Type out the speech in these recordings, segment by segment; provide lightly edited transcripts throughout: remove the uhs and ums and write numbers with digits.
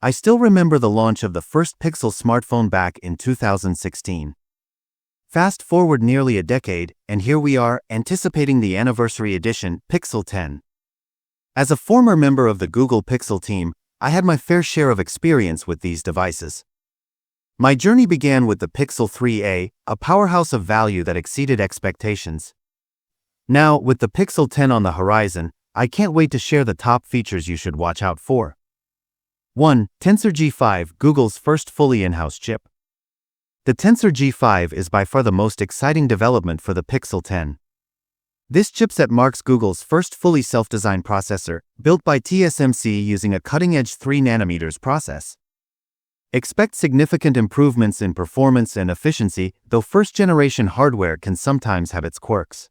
I still remember the launch of the first Pixel smartphone back in 2016. Fast forward nearly a decade, and here we are, anticipating the anniversary edition, Pixel 10. As a former member of the Google Pixel team, I had my fair share of experience with these devices. My journey began with the Pixel 3a, a powerhouse of value that exceeded expectations. Now, with the Pixel 10 on the horizon, I can't wait to share the top features you should watch out for. 1. Tensor G5, Google's first fully in-house chip. The Tensor G5 is by far the most exciting development for the Pixel 10. This chipset marks Google's first fully self-designed processor, built by TSMC using a cutting-edge 3nm process. Expect significant improvements in performance and efficiency, though first-generation hardware can sometimes have its quirks.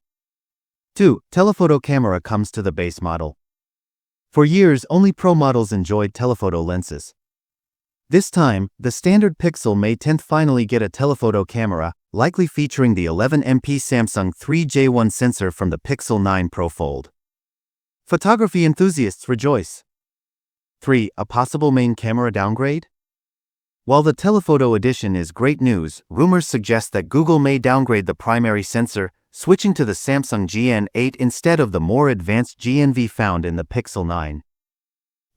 2. Telephoto camera comes to the base model. For years, only Pro models enjoyed telephoto lenses. This time, the standard Pixel May 10th finally get a telephoto camera, likely featuring the 11MP Samsung 3J1 sensor from the Pixel 9 Pro Fold. Photography enthusiasts rejoice. 3. A possible main camera downgrade? While the Telephoto edition is great news, rumors suggest that Google may downgrade the primary sensor, switching to the Samsung GN8 instead of the more advanced GNV found in the Pixel 9.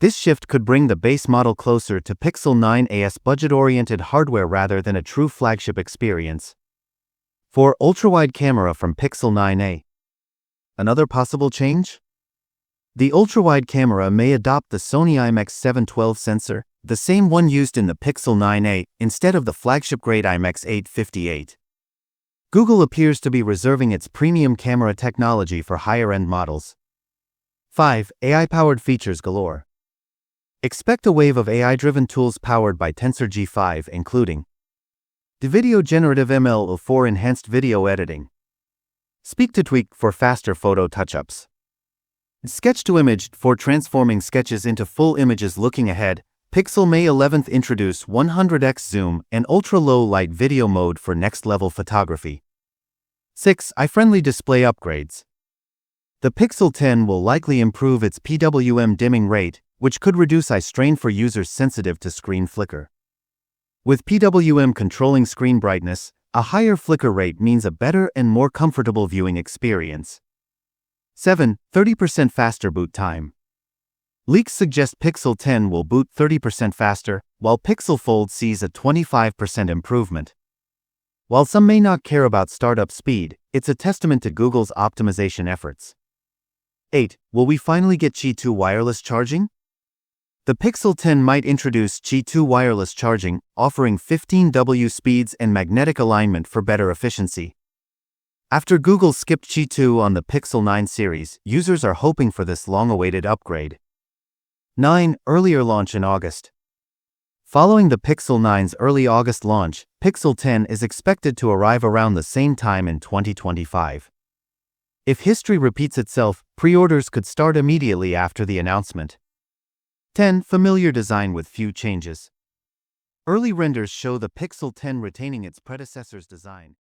This shift could bring the base model closer to Pixel 9a's budget-oriented hardware rather than a true flagship experience. 4. Ultrawide camera from Pixel 9a. Another possible change? The ultrawide camera may adopt the Sony IMX712 sensor, the same one used in the Pixel 9a, instead of the flagship-grade IMX858. Google appears to be reserving its premium camera technology for higher-end models. 5. AI-powered features galore. Expect a wave of AI-driven tools powered by Tensor G5, including the video Generative ML for enhanced video editing, Speak-to-Tweak for faster photo touch-ups, Sketch-to-Image for transforming sketches into full images. Looking ahead, Pixel May 11th introduce 100x zoom and ultra-low light video mode for next-level photography. 6. Eye-friendly display upgrades. The Pixel 10 will likely improve its PWM dimming rate, which could reduce eye strain for users sensitive to screen flicker. With PWM controlling screen brightness, a higher flicker rate means a better and more comfortable viewing experience. 7. 30% faster boot time. Leaks suggest Pixel 10 will boot 30% faster, while Pixel Fold sees a 25% improvement. While some may not care about startup speed, it's a testament to Google's optimization efforts. 8. Will we finally get Qi 2 wireless charging? The Pixel 10 might introduce Qi 2 wireless charging, offering 15W speeds and magnetic alignment for better efficiency. After Google skipped Qi 2 on the Pixel 9 series, users are hoping for this long-awaited upgrade. 9. Earlier launch in August. Following the Pixel 9's early August launch, Pixel 10 is expected to arrive around the same time in 2025. If history repeats itself, pre-orders could start immediately after the announcement. 10. Familiar design with few changes. Early renders show the Pixel 10 retaining its predecessor's design.